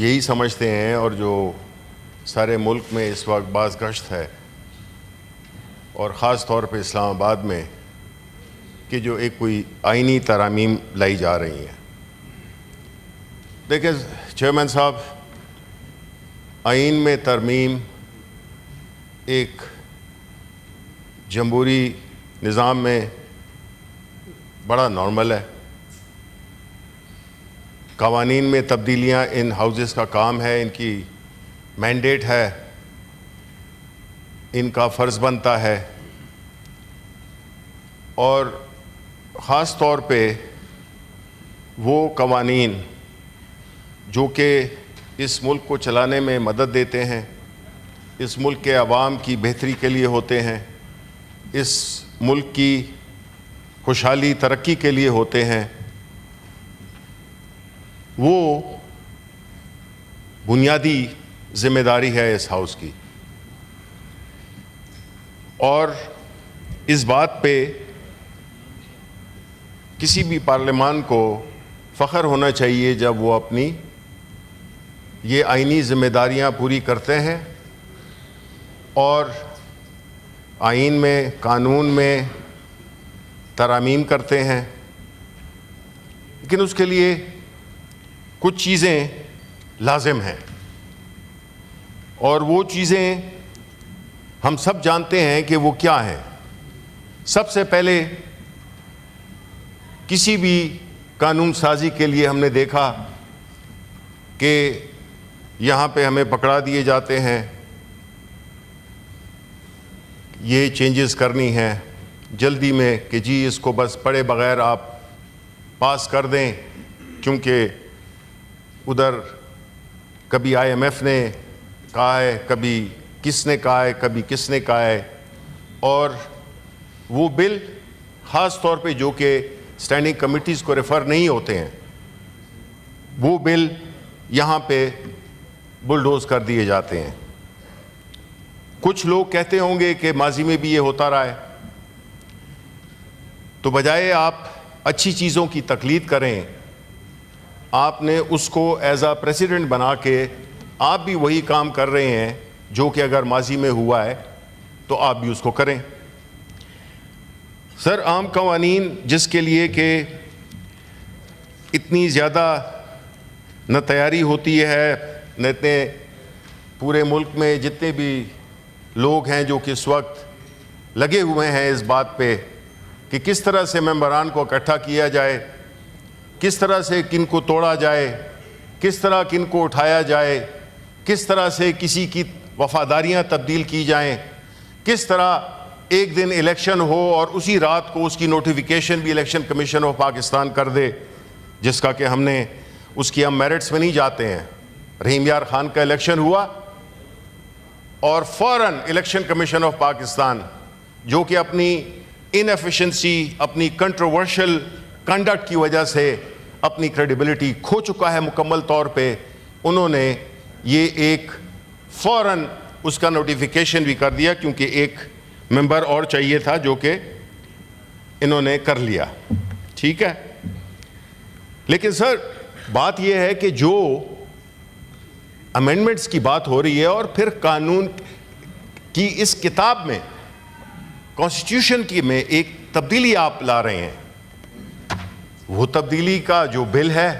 یہی سمجھتے ہیں اور جو سارے ملک میں اس وقت باز گشت ہے اور خاص طور پہ اسلام آباد میں کہ جو ایک کوئی آئینی ترامیم لائی جا رہی ہیں. دیکھیں چیئرمین صاحب، آئین میں ترمیم ایک جمہوری نظام میں بڑا نارمل ہے. قوانین میں تبدیلیاں ان ہاؤسز کا کام ہے، ان کی مینڈیٹ ہے، ان کا فرض بنتا ہے. اور خاص طور پہ وہ قوانین جو کہ اس ملک کو چلانے میں مدد دیتے ہیں، اس ملک کے عوام کی بہتری کے لیے ہوتے ہیں، اس ملک کی خوشحالی ترقی کے لیے ہوتے ہیں، وہ بنیادی ذمہ داری ہے اس ہاؤس کی. اور اس بات پہ کسی بھی پارلیمان کو فخر ہونا چاہیے جب وہ اپنی یہ آئینی ذمہ داریاں پوری کرتے ہیں اور آئین میں، قانون میں ترامیم کرتے ہیں. لیکن اس کے لیے کچھ چیزیں لازم ہیں، اور وہ چیزیں ہم سب جانتے ہیں کہ وہ کیا ہیں. سب سے پہلے کسی بھی قانون سازی کے لیے ہم نے دیکھا کہ یہاں پہ ہمیں پکڑا دیے جاتے ہیں، یہ چینجز کرنی ہیں جلدی میں کہ جی اس کو بس پڑھے بغیر آپ پاس کر دیں، کیونکہ ادھر کبھی IMF نے کہا ہے، کبھی کس نے کہا ہے، کبھی کس نے کہا ہے. اور وہ بل خاص طور پہ جو کہ اسٹینڈنگ کمیٹیز کو ریفر نہیں ہوتے ہیں، وہ بل یہاں پہ بلڈوز کر دیے جاتے ہیں. کچھ لوگ کہتے ہوں گے کہ ماضی میں بھی یہ ہوتا رہا ہے، تو بجائے آپ اچھی چیزوں کی تقلید کریں، آپ نے اس کو ایز اے پریسیڈنٹ بنا کے آپ بھی وہی کام کر رہے ہیں جو کہ اگر ماضی میں ہوا ہے تو آپ بھی اس کو کریں. سر، عام قوانین جس کے لیے کہ اتنی زیادہ نہ تیاری ہوتی ہے، نہ اتنے پورے ملک میں جتنے بھی لوگ ہیں جو کہ اس وقت لگے ہوئے ہیں اس بات پہ کہ کس طرح سے ممبران کو اکٹھا کیا جائے، کس طرح سے کن کو توڑا جائے، کس طرح کن کو اٹھایا جائے، کس طرح سے کسی کی وفاداریاں تبدیل کی جائیں، کس طرح ایک دن الیکشن ہو اور اسی رات کو اس کی نوٹیفیکیشن بھی الیکشن کمیشن آف پاکستان کر دے، جس کا کہ ہم نے اس کی ہم میرٹس میں نہیں جاتے ہیں. رحیم یار خان کا الیکشن ہوا اور فوراً الیکشن کمیشن آف پاکستان جو کہ اپنی انیفیشنسی، اپنی کنٹروورشل کنڈکٹ کی وجہ سے اپنی کریڈیبلٹی کھو چکا ہے مکمل طور پہ، انہوں نے یہ ایک فوراً اس کا نوٹیفیکیشن بھی کر دیا، کیونکہ ایک ممبر اور چاہیے تھا جو کہ انہوں نے کر لیا. ٹھیک ہے، لیکن سر بات یہ ہے کہ جو امینڈمنٹس کی بات ہو رہی ہے اور پھر قانون کی اس کتاب میں، کانسٹیٹیوشن کی میں ایک تبدیلی آپ لا رہے ہیں، وہ تبدیلی کا جو بل ہے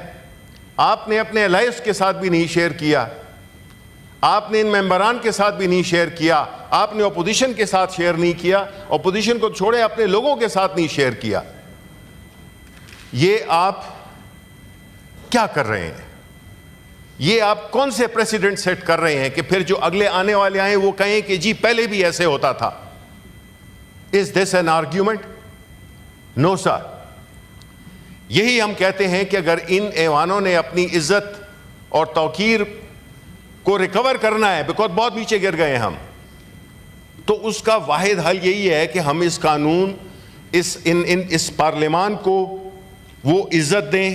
آپ نے اپنے الائز کے ساتھ بھی نہیں شیئر کیا، آپ نے ان ممبران کے ساتھ بھی نہیں شیئر کیا، آپ نے اپوزیشن کے ساتھ شیئر نہیں کیا، اپوزیشن کو چھوڑے اپنے لوگوں کے ساتھ نہیں شیئر کیا. یہ آپ کیا کر رہے ہیں؟ یہ آپ کون سے پریسیڈنٹ سیٹ کر رہے ہیں کہ پھر جو اگلے آنے والے آئیں وہ کہیں کہ جی پہلے بھی ایسے ہوتا تھا؟ Is this an argument? No sir. یہی ہم کہتے ہیں کہ اگر ان ایوانوں نے اپنی عزت اور توقیر کو ریکور کرنا ہے، بیکاز بہت نیچے گر گئے ہم، تو اس کا واحد حل یہی ہے کہ ہم اس قانون، اس پارلیمان کو وہ عزت دیں،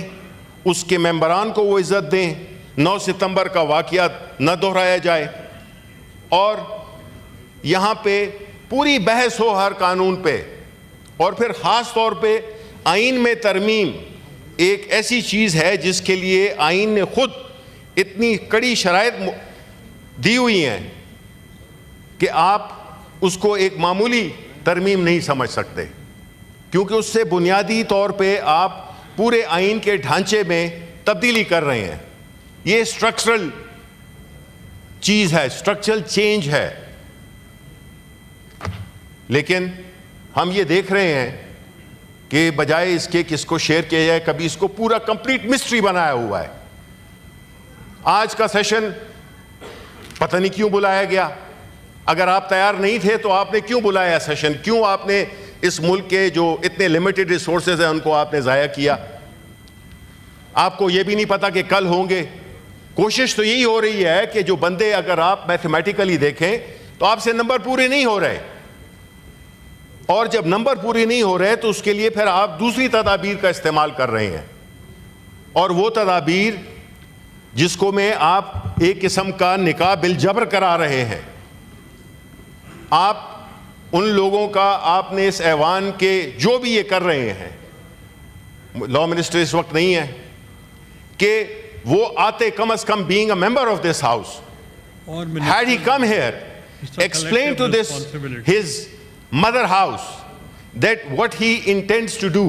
اس کے ممبران کو وہ عزت دیں، 9 ستمبر کا واقعہ نہ دہرایا جائے، اور یہاں پہ پوری بحث ہو ہر قانون پہ. اور پھر خاص طور پہ آئین میں ترمیم ایک ایسی چیز ہے جس کے لیے آئین نے خود اتنی کڑی شرائط دی ہوئی ہیں کہ آپ اس کو ایک معمولی ترمیم نہیں سمجھ سکتے، کیونکہ اس سے بنیادی طور پہ آپ پورے آئین کے ڈھانچے میں تبدیلی کر رہے ہیں. یہ اسٹرکچرل چیز ہے، اسٹرکچرل چینج ہے. لیکن ہم یہ دیکھ رہے ہیں کہ بجائے اس کے کس کو شیئر کیا جائے، کبھی اس کو پورا کمپلیٹ مسٹری بنایا ہوا ہے. آج کا سیشن پتہ نہیں کیوں بلایا گیا. اگر آپ تیار نہیں تھے تو آپ نے کیوں بلایا سیشن؟ کیوں آپ نے اس ملک کے جو اتنے لمیٹڈ ریسورسز ہیں ان کو آپ نے ضائع کیا؟ آپ کو یہ بھی نہیں پتا کہ کل ہوں گے. کوشش تو یہی ہو رہی ہے کہ جو بندے اگر آپ میتھمیٹیکلی دیکھیں تو آپ سے نمبر پورے نہیں ہو رہے، اور جب نمبر پورے نہیں ہو رہے تو اس کے لیے پھر آپ دوسری تدابیر کا استعمال کر رہے ہیں. اور وہ تدابیر جس کو میں آپ ایک قسم کا نکاح بالجبر کرا رہے ہیں، آپ ان لوگوں کا آپ نے اس ایوان کے جو بھی یہ کر رہے ہیں، لا منسٹر اس وقت نہیں ہے کہ وہ آتے کم از کم being a member of this house, had he come here, explain to this his mother house that what he intends to do.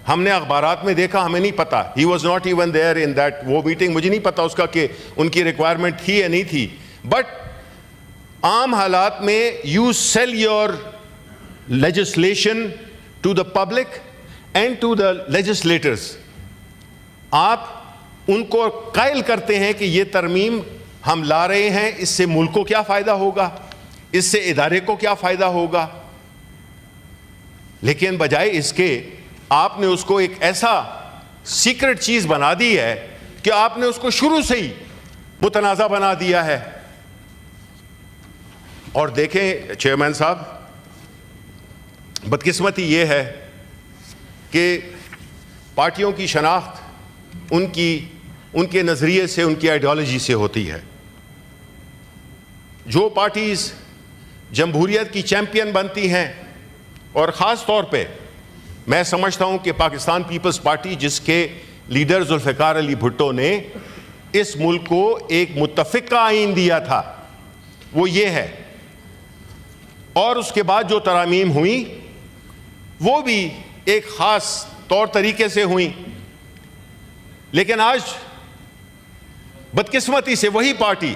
ہم نے اخبارات میں دیکھا، ہمیں نہیں پتا. He was not even there in that وہ میٹنگ. مجھے نہیں پتا اس کا کہ ان کی ریکوائرمنٹ تھی یا نہیں تھی. بٹ عام حالات میں you sell your legislation to the public and to the legislators. آپ ان کو قائل کرتے ہیں کہ یہ ترمیم ہم لا رہے ہیں، اس سے ملک کو کیا فائدہ ہوگا، اس سے ادارے کو کیا فائدہ ہوگا. لیکن بجائے اس کے آپ نے اس کو ایک ایسا سیکرٹ چیز بنا دی ہے کہ آپ نے اس کو شروع سے ہی متنازع بنا دیا ہے. اور دیکھیں چیئرمین صاحب، بدقسمتی یہ ہے کہ پارٹیوں کی شناخت ان کے نظریے سے، ان کی آئیڈیالوجی سے ہوتی ہے. جو پارٹیز جمہوریت کی چیمپئن بنتی ہیں، اور خاص طور پہ میں سمجھتا ہوں کہ پاکستان پیپلز پارٹی جس کے لیڈر ذوالفقار علی بھٹو نے اس ملک کو ایک متفقہ آئین دیا تھا، وہ یہ ہے. اور اس کے بعد جو ترامیم ہوئیں وہ بھی ایک خاص طور طریقے سے ہوئیں. لیکن آج بدقسمتی سے وہی پارٹی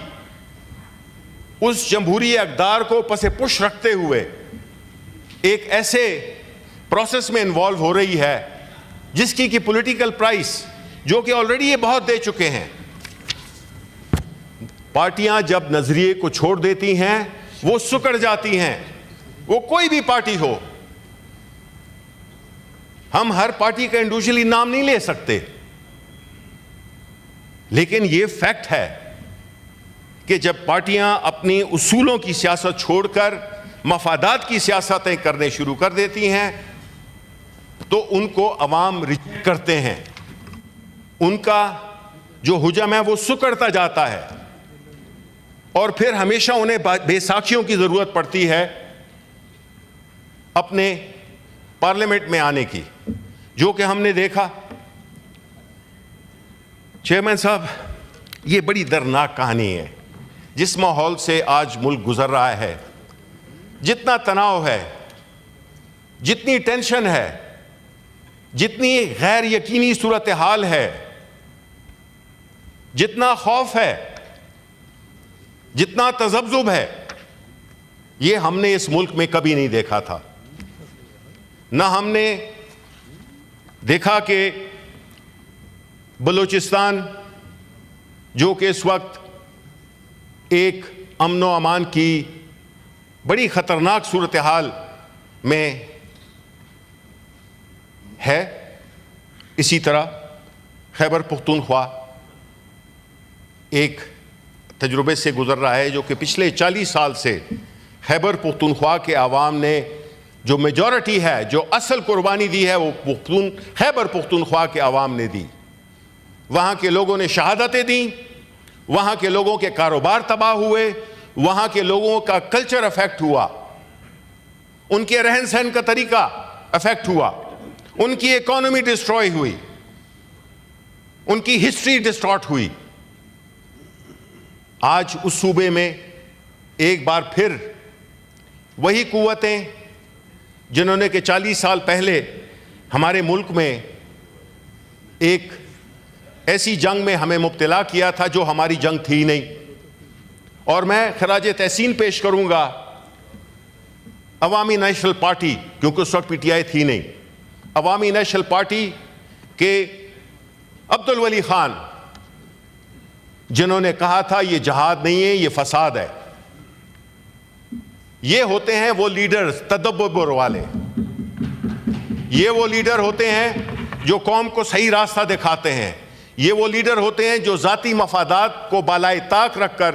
اس جمہوری اقدار کو پس پش رکھتے ہوئے ایک ایسے پروسیس میں انوالو ہو رہی ہے جس کی پولیٹیکل پرائس، جو کہ آلریڈی یہ بہت دے چکے ہیں. پارٹیاں جب نظریے کو چھوڑ دیتی ہیں وہ سکڑ جاتی ہیں، وہ کوئی بھی پارٹی ہو. ہم ہر پارٹی کا انڈیویجولی نام نہیں لے سکتے، لیکن یہ فیکٹ ہے کہ جب پارٹیاں اپنی اصولوں کی سیاست چھوڑ کر مفادات کی سیاستیں کرنے شروع کر دیتی ہیں تو ان کو عوام ریجیکٹ کرتے ہیں. ان کا جو حجم ہے وہ سکڑتا جاتا ہے، اور پھر ہمیشہ انہیں بے ساکھیوں کی ضرورت پڑتی ہے اپنے پارلیمنٹ میں آنے کی، جو کہ ہم نے دیکھا. چیئرمین صاحب، یہ بڑی دردناک کہانی ہے. جس ماحول سے آج ملک گزر رہا ہے، جتنا تناؤ ہے، جتنی ٹینشن ہے، جتنی غیر یقینی صورتحال ہے، جتنا خوف ہے، جتنا تذبذب ہے، یہ ہم نے اس ملک میں کبھی نہیں دیکھا تھا. نہ ہم نے دیکھا کہ بلوچستان، جو کہ اس وقت ایک امن و امان کی بڑی خطرناک صورتحال میں ہے، اسی طرح خیبر پختونخوا ایک تجربے سے گزر رہا ہے، جو کہ پچھلے 40 سال سے خیبر پختونخوا کے عوام نے جو میجورٹی ہے، جو اصل قربانی دی ہے، وہ خیبر پختونخوا کے عوام نے دی. وہاں کے لوگوں نے شہادتیں دیں، وہاں کے لوگوں کے کاروبار تباہ ہوئے، وہاں کے لوگوں کا کلچر افیکٹ ہوا، ان کے رہن سہن کا طریقہ افیکٹ ہوا، ان کی اکانومی ڈسٹروائے ہوئی، ان کی ہسٹری ڈسٹارٹ ہوئی. آج اس صوبے میں ایک بار پھر وہی قوتیں جنہوں نے کہ 40 سال پہلے ہمارے ملک میں ایک ایسی جنگ میں ہمیں مبتلا کیا تھا جو ہماری جنگ تھی نہیں. اور میں خراج تحسین پیش کروں گا عوامی نیشنل پارٹی، کیونکہ اس وقت پی ٹی آئی تھی نہیں، عوامی نیشنل پارٹی کے عبدالولی خان، جنہوں نے کہا تھا یہ جہاد نہیں ہے، یہ فساد ہے. یہ ہوتے ہیں وہ لیڈرز تدبر والے، یہ وہ لیڈر ہوتے ہیں جو قوم کو صحیح راستہ دکھاتے ہیں، یہ وہ لیڈر ہوتے ہیں جو ذاتی مفادات کو بالائے طاق رکھ کر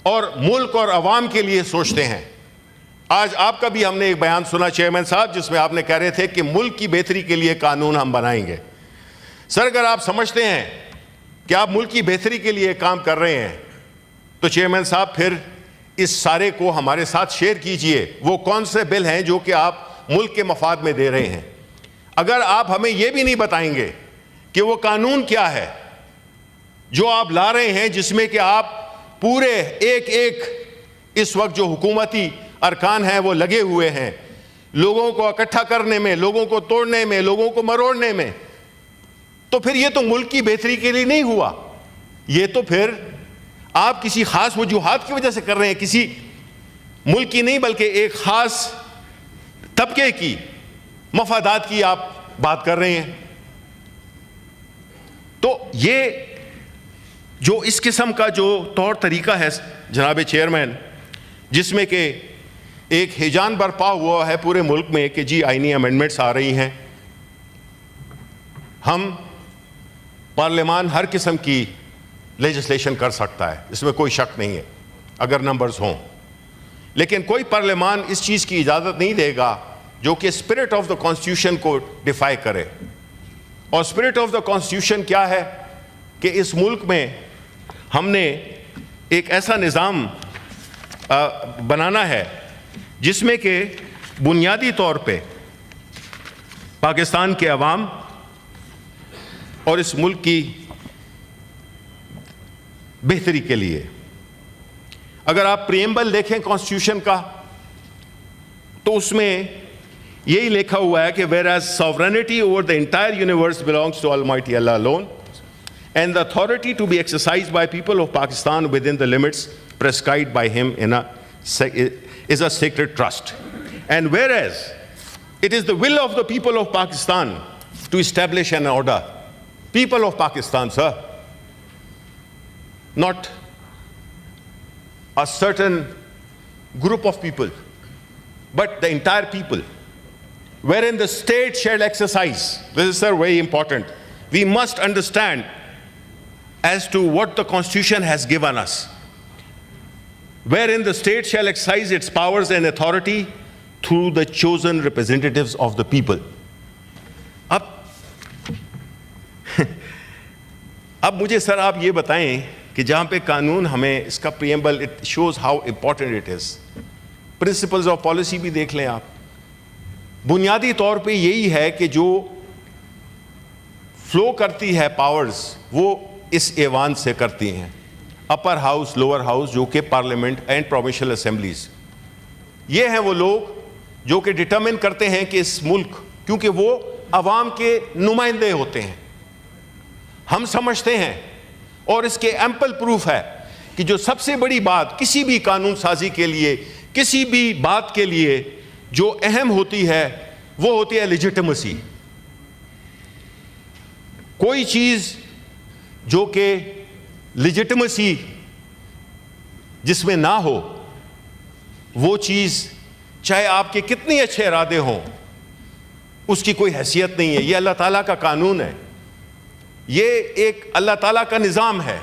اور ملک اور عوام کے لیے سوچتے ہیں. آج آپ کا بھی ہم نے ایک بیان سنا چیئرمین صاحب، جس میں آپ نے کہہ رہے تھے کہ ملک کی بہتری کے لیے قانون ہم بنائیں گے. سر اگر آپ سمجھتے ہیں کہ آپ ملک کی بہتری کے لیے کام کر رہے ہیں تو چیئرمین صاحب پھر اس سارے کو ہمارے ساتھ شیئر کیجئے. وہ کون سے بل ہیں جو کہ آپ ملک کے مفاد میں دے رہے ہیں؟ اگر آپ ہمیں یہ بھی نہیں بتائیں گے کہ وہ قانون کیا ہے جو آپ لا رہے ہیں، جس میں کہ آپ پورے ایک اس وقت جو حکومتی ارکان ہیں وہ لگے ہوئے ہیں لوگوں کو اکٹھا کرنے میں، لوگوں کو توڑنے میں، لوگوں کو مروڑنے میں، تو پھر یہ تو ملک کی بہتری کے لیے نہیں ہوا. یہ تو پھر آپ کسی خاص وجوہات کی وجہ سے کر رہے ہیں، کسی ملک کی نہیں بلکہ ایک خاص طبقے کی مفادات کی آپ بات کر رہے ہیں. تو یہ جو اس قسم کا جو طور طریقہ ہے جناب چیئرمین، جس میں کہ ایک ہیجان برپا ہوا ہے پورے ملک میں کہ جی آئینی امینڈمنٹس آ رہی ہیں، ہم پارلیمان ہر قسم کی لیجسلیشن کر سکتا ہے، اس میں کوئی شک نہیں ہے اگر نمبرز ہوں، لیکن کوئی پارلیمان اس چیز کی اجازت نہیں دے گا جو کہ اسپرٹ آف دا کانسٹیٹیوشن کو ڈیفائی کرے. اور اسپرٹ آف دا کانسٹیٹیوشن کیا ہے کہ اس ملک میں ہم نے ایک ایسا نظام بنانا ہے جس میں کہ بنیادی طور پہ پاکستان کے عوام اور اس ملک کی بہتری کے لیے، اگر آپ پریمبل دیکھیں کانسٹیٹیوشن کا تو اس میں یہی لکھا ہوا ہے کہ whereas sovereignty over the entire universe belongs to Almighty Allah alone and the authority to be exercised by people of Pakistan within the limits prescribed by him is a sacred trust, and whereas it is the will of the people of Pakistan to establish an order. People of Pakistan, sir, not a certain group of people, but the entire people, wherein the state shall exercise. This is, sir, very important. We must understand as to what the Constitution has given us, wherein the state shall exercise its powers and authority through the chosen representatives of the people. اب مجھے سر آپ یہ بتائیں کہ جہاں پہ قانون ہمیں اس کا preamble it shows how important it is. Principles of policy بھی دیکھ لیں آپ، بنیادی طور پہ یہی ہے کہ جو فلو کرتی ہے پاورز وہ اس ایوان سے کرتی ہیں، اپر ہاؤس، لوور ہاؤس، جو کہ پارلیمنٹ اینڈ پروونشل اسمبلیز. یہ ہیں وہ لوگ جو کہ ڈٹرمن کرتے ہیں کہ اس ملک، کیونکہ وہ عوام کے نمائندے ہوتے ہیں. ہم سمجھتے ہیں اور اس کے ایمپل پروف ہے کہ جو سب سے بڑی بات کسی بھی قانون سازی کے لیے، کسی بھی بات کے لیے جو اہم ہوتی ہے وہ ہوتی ہے لیجٹیمیسی. کوئی چیز جو کہ لیجٹیمیسی جس میں نہ ہو، وہ چیز چاہے آپ کے کتنے اچھے ارادے ہوں اس کی کوئی حیثیت نہیں ہے. یہ اللہ تعالیٰ کا قانون ہے، یہ ایک اللہ تعالیٰ کا نظام ہے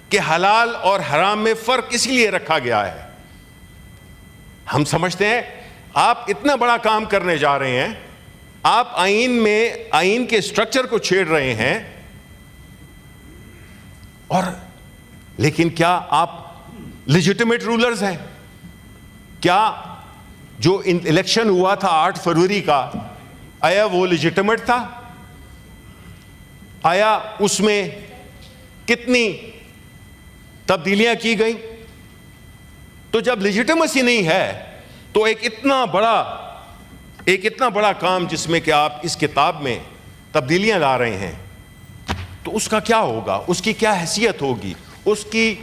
کہ حلال اور حرام میں فرق اس لیے رکھا گیا ہے. ہم سمجھتے ہیں آپ اتنا بڑا کام کرنے جا رہے ہیں، آپ آئین کے اسٹرکچر کو چھیڑ رہے ہیں، اور لیکن کیا آپ لیجٹیمیٹ رولرز ہیں؟ کیا جو الیکشن ہوا تھا 8 فروری کا، آیا وہ لیجٹیمیٹ تھا؟ آیا اس میں کتنی تبدیلیاں کی گئیں. تو جب لیجیٹیمیسی نہیں ہے تو ایک اتنا بڑا کام جس میں کہ آپ اس کتاب میں تبدیلیاں لا رہے ہیں, تو اس کا کیا ہوگا, اس کی کیا حیثیت ہوگی, اس کی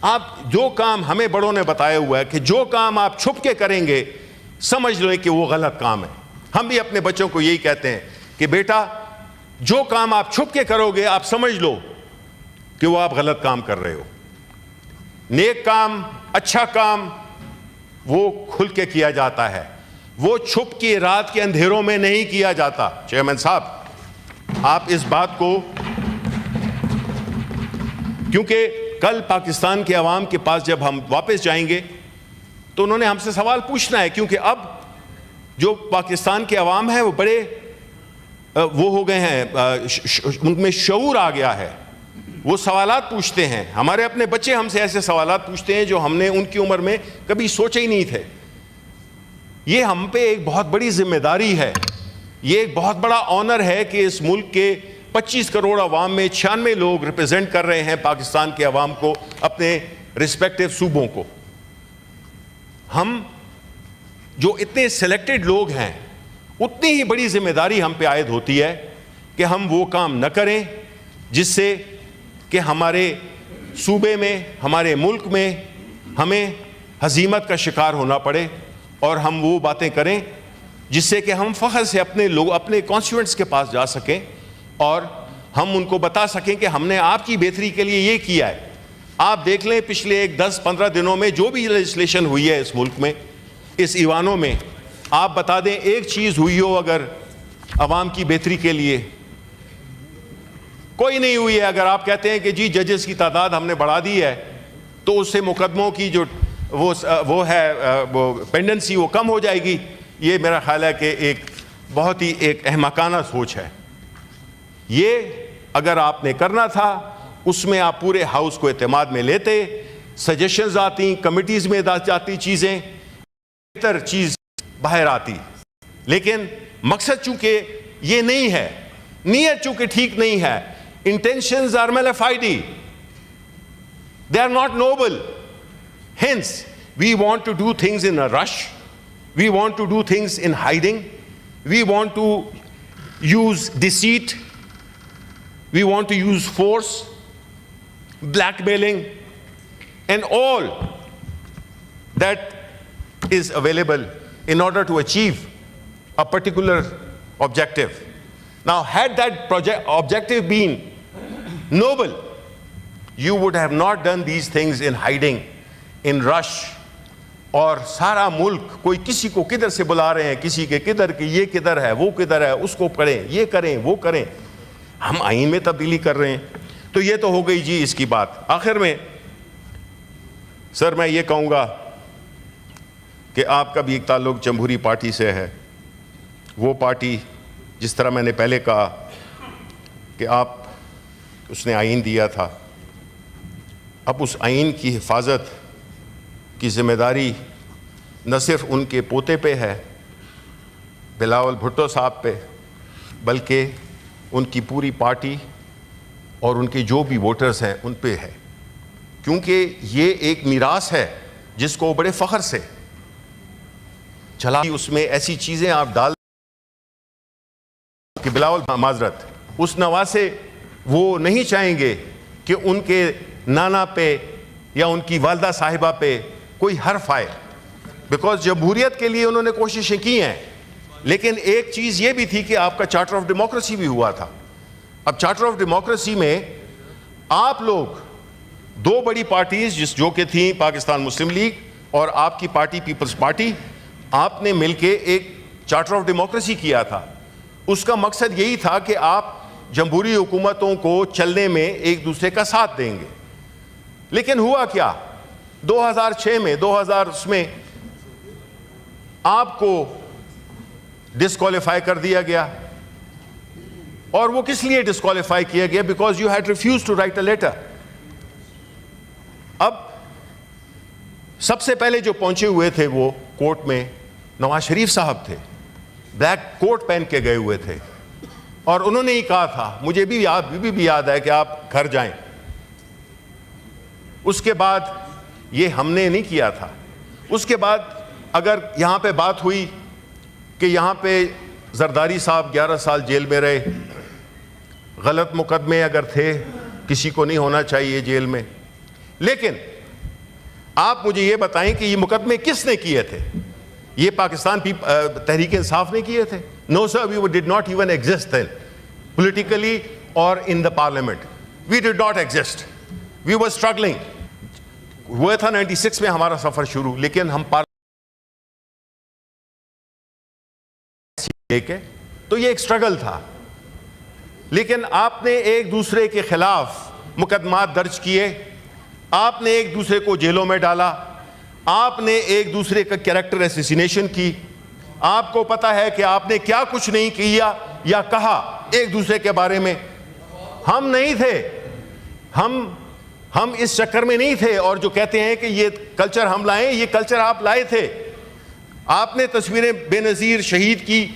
آپ جو کام ہمیں بڑوں نے بتایا ہوا ہے کہ جو کام آپ چھپ کے کریں گے سمجھ لیں کہ وہ غلط کام ہے. ہم بھی اپنے بچوں کو یہی کہتے ہیں کہ بیٹا جو کام آپ چھپ کے کرو گے آپ سمجھ لو کہ وہ آپ غلط کام کر رہے ہو. نیک کام, اچھا کام وہ کھل کے کیا جاتا ہے, وہ چھپ کے رات کے اندھیروں میں نہیں کیا جاتا. چیئرمین صاحب آپ اس بات کو, کیونکہ کل پاکستان کے عوام کے پاس جب ہم واپس جائیں گے تو انہوں نے ہم سے سوال پوچھنا ہے, کیونکہ اب جو پاکستان کے عوام ہیں وہ بڑے وہ ہو گئے ہیں, ان میں شعور آ گیا ہے, وہ سوالات پوچھتے ہیں. ہمارے اپنے بچے ہم سے ایسے سوالات پوچھتے ہیں جو ہم نے ان کی عمر میں کبھی سوچے ہی نہیں تھے. یہ ہم پہ ایک بہت بڑی ذمہ داری ہے, یہ ایک بہت بڑا آنر ہے کہ اس ملک کے 25 کروڑ عوام میں 96 لوگ ریپرزینٹ کر رہے ہیں پاکستان کے عوام کو, اپنے رسپیکٹیو صوبوں کو. ہم جو اتنے سلیکٹڈ لوگ ہیں اتنی ہی بڑی ذمہ داری ہم پہ عائد ہوتی ہے کہ ہم وہ کام نہ کریں جس سے کہ ہمارے صوبے میں, ہمارے ملک میں ہمیں ہزیمت کا شکار ہونا پڑے, اور ہم وہ باتیں کریں جس سے کہ ہم فخر سے اپنے کانسٹیٹوئنٹس کے پاس جا سکیں اور ہم ان کو بتا سکیں کہ ہم نے آپ کی بہتری کے لیے یہ کیا ہے. آپ دیکھ لیں پچھلے 10-15 دنوں میں جو بھی لیجسلیشن ہوئی ہے اس ملک میں, اس ایوانوں میں, آپ بتا دیں ایک چیز ہوئی ہو اگر عوام کی بہتری کے لیے؟ کوئی نہیں ہوئی ہے. اگر آپ کہتے ہیں کہ جی ججز کی تعداد ہم نے بڑھا دی ہے تو اس سے مقدموں کی جو وہ ہے پینڈنسی وہ کم ہو جائے گی, یہ میرا خیال ہے کہ ایک بہت ہی ایک احمقانہ سوچ ہے. یہ اگر آپ نے کرنا تھا اس میں آپ پورے ہاؤس کو اعتماد میں لیتے, سجیشنز آتی, کمیٹیز میں جاتی چیزیں, بہتر چیز باہر آتی. لیکن مقصد چونکہ یہ نہیں ہے, نیت چونکہ ٹھیک نہیں ہے, intentions are malafide, they are not noble. Hence we want to do things in a rush, we want to do things in hiding, we want to use deceit, we want to use force, blackmailing, and all that is available in order to achieve a particular objective. Now, had that objective been noble, you would have not done these things in hiding, in rush, اور سارا ملک کوئی کسی کو کدھر سے بلا رہے ہیں, کسی کے کدھر کہ یہ کدھر ہے, وہ کدھر ہے, اس کو کریں, یہ کریں, وہ کریں. ہم آئین میں تبدیلی کر رہے ہیں. تو یہ تو ہو گئی جی اس کی بات. آخر میں سر میں یہ کہوں گا کہ آپ کا بھی ایک تعلق جمہوری پارٹی سے ہے. وہ پارٹی جس طرح میں نے پہلے کہا کہ آپ اس نے آئین دیا تھا, اب اس آئین کی حفاظت کی ذمہ داری نہ صرف ان کے پوتے پہ ہے بلاول بھٹو صاحب پہ, بلکہ ان کی پوری پارٹی اور ان کے جو بھی ووٹرز ہیں ان پہ ہے. کیونکہ یہ ایک میراث ہے جس کو بڑے فخر سے چلا, اس میں ایسی چیزیں آپ ڈال کہ بلاول معذرت اس نواسے وہ نہیں چاہیں گے کہ ان کے نانا پہ یا ان کی والدہ صاحبہ پہ کوئی حرف آئے, بیکاز جمہوریت کے لیے انہوں نے کوششیں کی ہیں. لیکن ایک چیز یہ بھی تھی کہ آپ کا چارٹر آف ڈیموکریسی بھی ہوا تھا. اب چارٹر آف ڈیموکریسی میں آپ لوگ دو بڑی پارٹیز جو کہ تھیں پاکستان مسلم لیگ اور آپ کی پارٹی پیپلز پارٹی, آپ نے مل کے ایک چارٹر آف ڈیموکریسی کیا تھا. اس کا مقصد یہی تھا کہ آپ جمہوری حکومتوں کو چلنے میں ایک دوسرے کا ساتھ دیں گے. لیکن ہوا کیا 2006 میں 2000 میں آپ کو ڈسکوالیفائی کر دیا گیا. اور وہ کس لیے ڈسکوالیفائی کیا گیا؟ Because you had refused to write a letter. اب سب سے پہلے جو پہنچے ہوئے تھے وہ کورٹ میں نواز شریف صاحب تھے, بلیک کوٹ پہن کے گئے ہوئے تھے, اور انہوں نے ہی کہا تھا, مجھے بھی یاد ہے کہ آپ گھر جائیں. اس کے بعد یہ ہم نے نہیں کیا تھا. اس کے بعد اگر یہاں پہ بات ہوئی کہ یہاں پہ زرداری صاحب 11 سال جیل میں رہے, غلط مقدمے اگر تھے, کسی کو نہیں ہونا چاہیے جیل میں, لیکن آپ مجھے یہ بتائیں کہ یہ مقدمے کس نے کیے تھے؟ یہ پاکستان تحریک انصاف نے کیے تھے؟ No sir, we did not even exist then, politically or in the parliament. We did not exist. We were struggling. ہوا تھا 96 میں ہمارا سفر شروع, لیکن ہم تو یہ ایک سٹرگل تھا. لیکن آپ نے ایک دوسرے کے خلاف مقدمات درج کیے, آپ نے ایک دوسرے کو جیلوں میں ڈالا, آپ نے ایک دوسرے کا کیریکٹر اسیسینیشن کی. آپ کو پتا ہے کہ آپ نے کیا کچھ نہیں کیا یا کہا ایک دوسرے کے بارے میں. ہم نہیں تھے, ہم اس چکر میں نہیں تھے. اور جو کہتے ہیں کہ یہ کلچر ہم لائیں, یہ کلچر آپ لائے تھے. آپ نے تصویریں بے نظیر شہید کی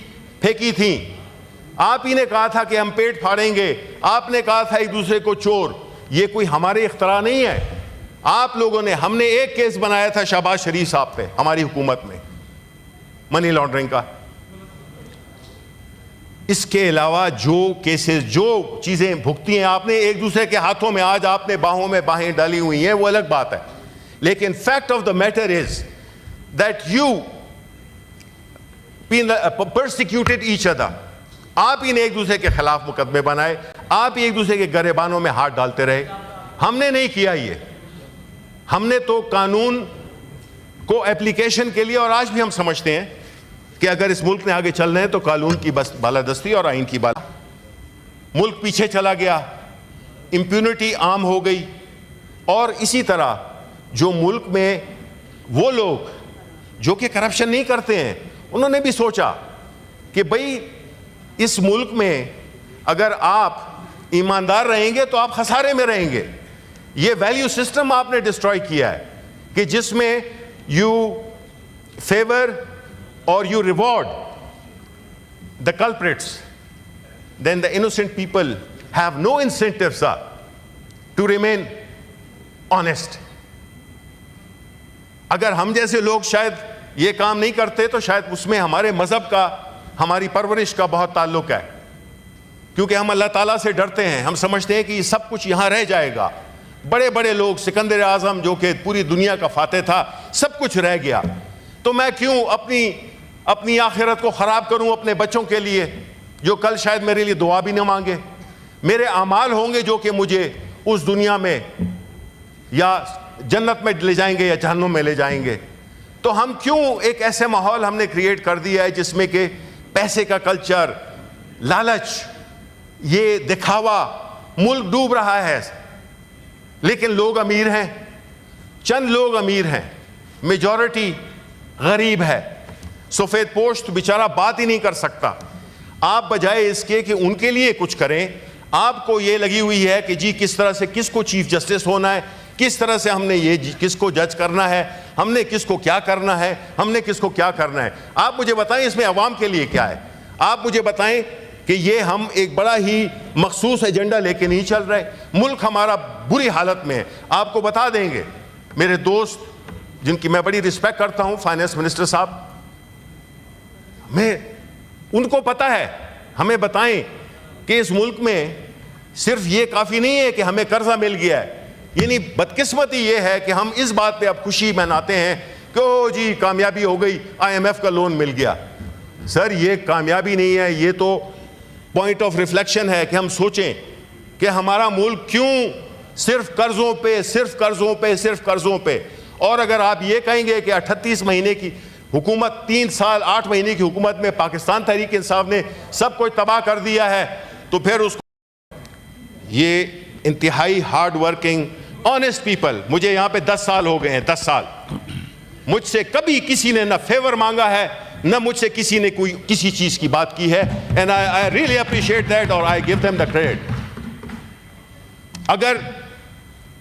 پھینکی تھیں, آپ ہی نے کہا تھا کہ ہم پیٹ پھاڑیں گے, آپ نے کہا تھا ایک دوسرے کو چور. یہ کوئی ہمارے اختراع نہیں ہے, آپ لوگوں نے. ہم نے ایک کیس بنایا تھا شہباز شریف صاحب پہ ہماری حکومت میں, منی لانڈرنگ کا. اس کے علاوہ جو کیسز, جو چیزیں بھگتی ہیں آپ نے ایک دوسرے کے ہاتھوں میں, آج آپ نے باہوں میں باہیں ڈالی ہوئی ہیں, وہ الگ بات ہے. لیکن fact of the matter is that you persecuted each other. آپ ہی نے ایک دوسرے کے خلاف مقدمے بنائے, آپ ہی ایک دوسرے کے گریبانوں میں ہاتھ ڈالتے رہے. ہم نے نہیں کیا یہ. ہم نے تو قانون کو اپلیکیشن کے لیے, اور آج بھی ہم سمجھتے ہیں کہ اگر اس ملک نے آگے چلنا ہے تو قانون کی بالادستی اور آئین کی ملک پیچھے چلا گیا, امپیونٹی عام ہو گئی. اور اسی طرح جو ملک میں وہ لوگ جو کہ کرپشن نہیں کرتے ہیں, انہوں نے بھی سوچا کہ بھئی اس ملک میں اگر آپ ایماندار رہیں گے تو آپ خسارے میں رہیں گے. یہ ویلیو سسٹم آپ نے ڈسٹروائے کیا ہے کہ جس میں یو فیور اور you reward the culprits, then the innocent people have no incentive, sir, to remain honest. اگر ہم جیسے لوگ شاید یہ کام نہیں کرتے تو شاید اس میں ہمارے مذہب کا, ہماری پرورش کا بہت تعلق ہے, کیونکہ ہم اللہ تعالیٰ سے ڈرتے ہیں. ہم سمجھتے ہیں کہ یہ سب کچھ یہاں رہ جائے گا. بڑے بڑے لوگ, سکندر اعظم جو کہ پوری دنیا کا فاتح تھا, سب کچھ رہ گیا, تو میں کیوں اپنی آخرت کو خراب کروں اپنے بچوں کے لیے جو کل شاید میرے لیے دعا بھی نہ مانگے. میرے اعمال ہوں گے جو کہ مجھے اس دنیا میں یا جنت میں لے جائیں گے یا جہنم میں لے جائیں گے. تو ہم کیوں ایک ایسے ماحول ہم نے کریٹ کر دیا ہے جس میں کہ پیسے کا کلچر, لالچ, یہ دکھاوا, ملک ڈوب رہا ہے لیکن لوگ امیر ہیں, چند لوگ امیر ہیں, میجورٹی غریب ہے. سفید پوش تو بیچارہ بات ہی نہیں کر سکتا. آپ بجائے اس کے کہ ان کے لیے کچھ کریں, آپ کو یہ لگی ہوئی ہے کہ جی کس طرح سے کس کو چیف جسٹس ہونا ہے, کس طرح سے ہم نے یہ کس کو جج کرنا ہے, ہم نے کس کو کیا کرنا ہے, ہم نے کس کو کیا کرنا ہے. آپ مجھے بتائیں اس میں عوام کے لیے کیا ہے. آپ مجھے بتائیں کہ یہ ہم ایک بڑا ہی مخصوص ایجنڈا لے کے نہیں چل رہے. ملک ہمارا بری حالت میں ہے. آپ کو بتا دیں گے میرے دوست جن کی میں بڑی رسپیکٹ کرتا ہوں, فائنانس منسٹر صاحب, ان کو پتا ہے, ہمیں بتائیں کہ اس ملک میں صرف یہ کافی نہیں ہے کہ ہمیں قرضہ مل گیا ہے. یعنی بدقسمتی یہ ہے کہ ہم اس بات پہ اب خوشی مناتے ہیں کہ او جی کامیابی ہو گئی, IMF کا لون مل گیا. سر یہ کامیابی نہیں ہے, یہ تو پوائنٹ آف ریفلیکشن ہے کہ ہم سوچیں کہ ہمارا ملک کیوں صرف قرضوں پہ صرف قرضوں پہ صرف قرضوں پہ. اور اگر آپ یہ کہیں گے کہ 38 مہینے کی حکومت, 3 سال 8 مہینے کی حکومت میں پاکستان تحریک انصاف نے سب کچھ تباہ کر دیا ہے, تو پھر اس کو یہ انتہائی ہارڈ ورکنگ آنیسٹ پیپل, مجھے یہاں پہ 10 سال ہو گئے ہیں, 10 سال مجھ سے کبھی کسی نے نہ فیور مانگا ہے نہ مجھ سے کسی نے کوئی کسی چیز کی بات کی ہے. And I really appreciate that اور آئی گیو دیم دا کریڈٹ. اگر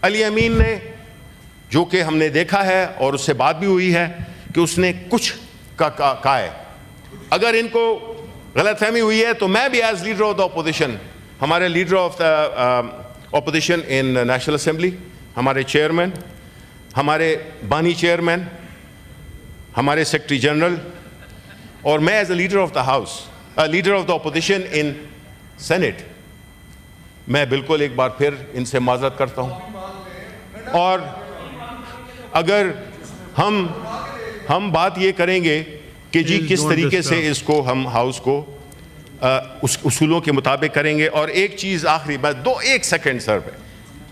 علی امین نے, جو کہ ہم نے دیکھا ہے اور اس سے بات بھی ہوئی ہے کہ اس نے کچھ کہا ہے, اگر ان کو غلط فہمی ہوئی ہے تو میں بھی as leader of the opposition, ہمارے leader of the opposition in national assembly ہمارے چیئرمین, ہمارے بانی چیئرمین, ہمارے سیکرٹری جنرل, اور میں as a leader of the house, leader of the opposition in senate, میں بالکل ایک بار پھر ان سے معذرت کرتا ہوں. اور اگر ہم بات یہ کریں گے کہ جی کس طریقے سے اس کو ہم ہاؤس کو اس اصولوں کے مطابق کریں گے. اور ایک چیز آخری بات, ایک سیکنڈ سر,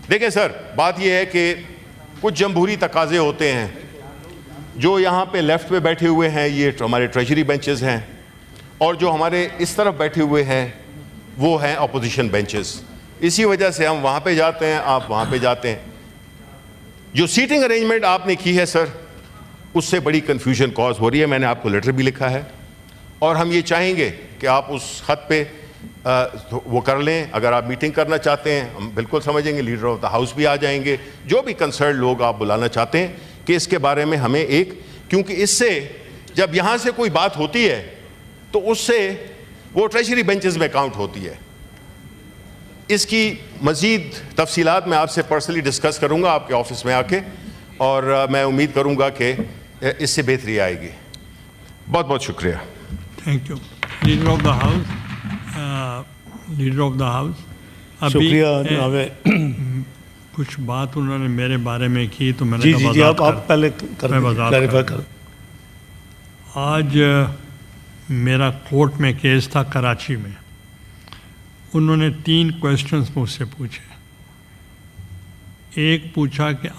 دیکھیں سر, بات یہ ہے کہ کچھ جمہوری تقاضے ہوتے ہیں. جو یہاں پہ لیفٹ پہ بیٹھے ہوئے ہیں یہ ہمارے ٹریجری بینچز ہیں, اور جو ہمارے اس طرف بیٹھے ہوئے ہیں وہ ہیں اپوزیشن بینچز. اسی وجہ سے ہم وہاں پہ جاتے ہیں, آپ وہاں پہ جاتے ہیں. جو سیٹنگ ارینجمنٹ آپ نے کی ہے سر, اس سے بڑی کنفیوژن کاز ہو رہی ہے. میں نے آپ کو لیٹر بھی لکھا ہے, اور ہم یہ چاہیں گے کہ آپ اس خط پہ وہ کر لیں. اگر آپ میٹنگ کرنا چاہتے ہیں ہم بالکل سمجھیں گے, لیڈر آف دا ہاؤس بھی آ جائیں گے, جو بھی کنسرن لوگ آپ بلانا چاہتے ہیں, کہ اس کے بارے میں ہمیں ایک, کیونکہ اس سے جب یہاں سے کوئی بات ہوتی ہے تو اس سے وہ ٹریجری بینچز میں کاؤنٹ ہوتی ہے. اس کی مزید تفصیلات میں آپ سے پرسنلی ڈسکس کروں گا آپ کے آفس میں آ کے, اور میں امید کروں گا کہ اس سے بہتری آئے گی. بہت بہت شکریہ. Thank you. Leader of the house, leader of the house, شکریہ. کچھ بات انہوں نے میرے بارے میں کی تو میں نے جی آپ پہلے کلیریفائی کر. آج میرا کورٹ میں کیس تھا کراچی میں. انہوں نے 3 کویسچنس مجھ سے پوچھے. ایک پوچھا کہ